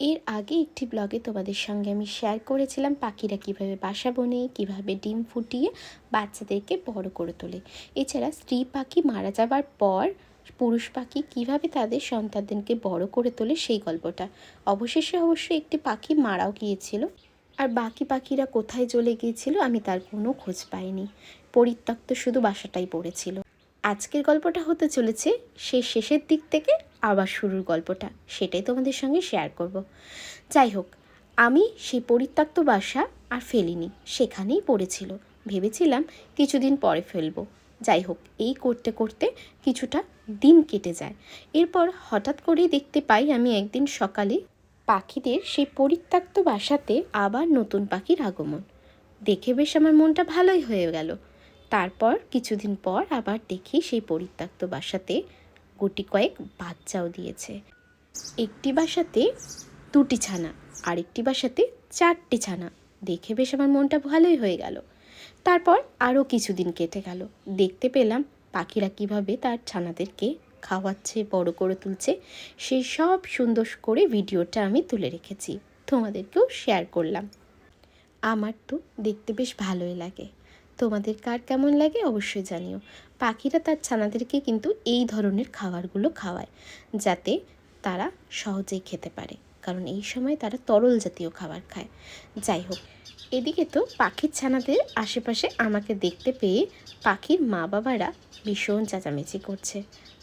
এর আগে একটি ব্লগে তোমাদের সঙ্গে আমি শেয়ার করেছিলাম পাখিরা কিভাবে বাসা বোনে, কিভাবে ডিম ফুটিয়ে বাচ্চাদেরকে বড় করে তোলে। এছাড়া স্ত্রী পাখি মারা যাবার পর পুরুষ পাখি কিভাবে তাদের সন্তানদেরকে বড় করে তোলে সেই গল্পটা। অবশেষে অবশ্যই একটি পাখি মারাও গিয়েছিল, আর বাকি পাখিরা কোথায় চলে গিয়েছিল আমি তার কোনো খোঁজ পাইনি। পরিত্যক্ত শুধু বাসাটাই পড়েছিল। আজকের গল্পটা হতে চলেছে সেই শেষের দিক থেকে আবার শুরুর গল্পটা, সেটাই তোমাদের সঙ্গে শেয়ার করব। যাই হোক, আমি সেই পরিত্যক্ত বাসা আর ফেলিনি, সেখানেই পড়েছিল। ভেবেছিলাম কিছুদিন পরে ফেলবো। যাই হোক, এই করতে করতে কিছুটা দিন কেটে যায়। এরপর হঠাৎ করেই দেখতে পাই আমি একদিন সকালে পাখিদের সেই পরিত্যক্ত বাসাতে আবার নতুন পাখির আগমন। দেখে বেশ আমার মনটা ভালোই হয়ে গেল। তারপর কিছুদিন পর আবার দেখি সেই পরিত্যক্ত বাসাতে গুটি কয়েক বাচ্চাও দিয়েছে। একটি বাসাতে 2টি ছানা, আরেকটি বাসাতে 4টি ছানা। দেখে বেশ আমার মনটা ভালোই হয়ে গেল। তারপর আরও কিছুদিন কেটে গেল। দেখতে পেলাম পাখিরা কিভাবে তার ছানাদেরকে খাওয়াচ্ছে, বড় করে তুলছে। সেই সব সুন্দর করে ভিডিওটা আমি তুলে রেখেছি, তোমাদেরকেও শেয়ার করলাম। আমার তো দেখতে বেশ ভালোই লাগে। তোমাদের কার কেমন লাগে অবশ্যই জানিও। পাখিরা তার ছানাদেরকে কিন্তু এই ধরনের খাবারগুলো খাওয়ায়, যাতে তারা সহজেই খেতে পারে, কারণ এই সময় তারা তরল জাতীয় খাবার খায়। যাই হোক, এদিকে তো পাখির ছানাদের আশেপাশে আমাকে দেখতে পেয়ে পাখির মা বাবারা ভীষণ চেঁচামেচি করছে,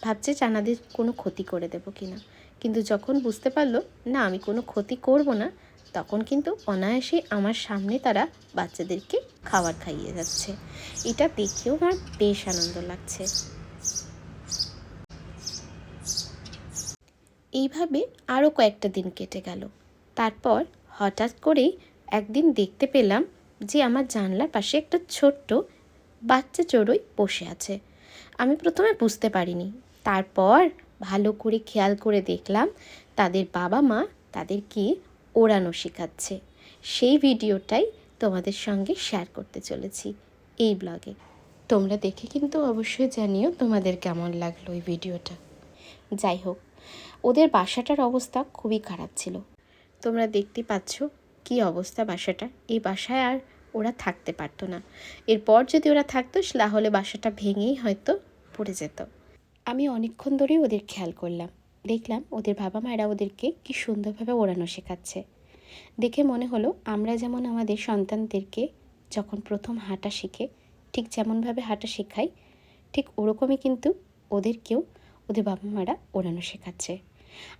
ভাবছে ছানাদের কোনো ক্ষতি করে দেবো কিনা। কিন্তু যখন বুঝতে পারলো না আমি কোনো ক্ষতি করব না, তখন কিন্তু অনায়াসে আমার সামনে তারা বাচ্চাদেরকে খাবার খাইয়ে যাচ্ছে। এটা দেখেও আমার বেশ আনন্দ লাগছে। এইভাবে আরও কয়েকটা দিন কেটে গেল। তারপর হঠাৎ করেই একদিন দেখতে পেলাম যে আমার জানলার পাশে একটা ছোট্ট বাচ্চা চড়ুই বসে আছে। আমি প্রথমে বুঝতে পারিনি, তারপর ভালো করে খেয়াল করে দেখলাম তাদের বাবা মা তাদেরকে ওড়ানো শেখাচ্ছে। সেই ভিডিওটাই তোমাদের সঙ্গে শেয়ার করতে চলেছি এই ব্লগে। তোমরা দেখে কিন্তু অবশ্যই জানিও তোমাদের কেমন লাগলো এই ভিডিওটা। যাই হোক, ওদের বাসাটার অবস্থা খুবই খারাপ ছিল। তোমরা দেখতে পাচ্ছ কি অবস্থা বাসাটা। এই বাসায় আর ওরা থাকতে পারতো না। এরপর যদি ওরা থাকতো তাহলে বাসাটা ভেঙেই হয়তো পড়ে যেত। আমি অনেকক্ষণ ধরেই ওদের খেয়াল করলাম, দেখলাম ওদের বাবা মায়েরা ওদেরকে কি সুন্দরভাবে ওড়ানো শেখাচ্ছে। দেখে মনে হলো আমরা যেমন আমাদের সন্তানদেরকে যখন প্রথম হাঁটা শিখে ঠিক যেমনভাবে হাঁটা শেখাই, ঠিক ওরকমই কিন্তু ওদেরকেও ওদের বাবা মারা ওড়ানো শেখাচ্ছে।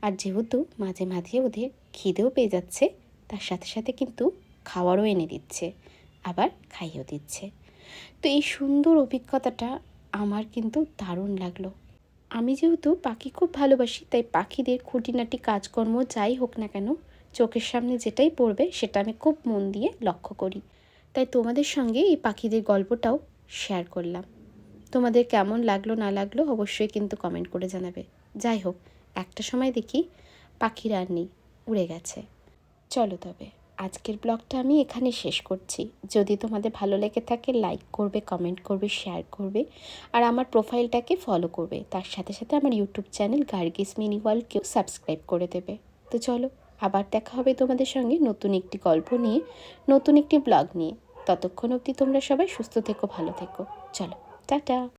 আর যেহেতু মাঝে মাঝে ওদের খিদেও পেয়ে যাচ্ছে, তার সাথে সাথে কিন্তু খাওয়ারও এনে দিচ্ছে, আবার খাইয়েও দিচ্ছে। তো এই সুন্দর অভিজ্ঞতাটা আমার কিন্তু দারুণ লাগলো। আমি যেহেতু পাখি খুব ভালোবাসি, তাই পাখিদের খুঁটিনাটি কাজকর্ম যাই হোক না কেন, চোখের সামনে যেটাই পড়বে সেটা আমি খুব মন দিয়ে লক্ষ্য করি। তাই তোমাদের সঙ্গে এই পাখিদের গল্পটাও শেয়ার করলাম। তোমাদের কেমন লাগলো না লাগলো অবশ্যই কিন্তু কমেন্ট করে জানাবে। যাই হোক, একটা সময় দেখি পাখিরা আর নেই, উড়ে গেছে। চলো তবে আজকের ব্লগটা আমি এখানে শেষ করছি। যদি তোমাদের ভালো লেগে থাকে লাইক করবে, কমেন্ট করবে, শেয়ার করবে, আর আমার প্রোফাইলটাকে ফলো করবে। তার সাথে সাথে আমার ইউটিউব চ্যানেল গার্গিস মিনি ওয়ার্ল্ডকেও সাবস্ক্রাইব করে দেবে। তো চলো, আবার দেখা হবে তোমাদের সঙ্গে নতুন একটি গল্প নিয়ে, নতুন একটি ব্লগ নিয়ে। ততক্ষণ অবধি তোমরা সবাই সুস্থ থেকো, ভালো থেকো। চলো, টাটা।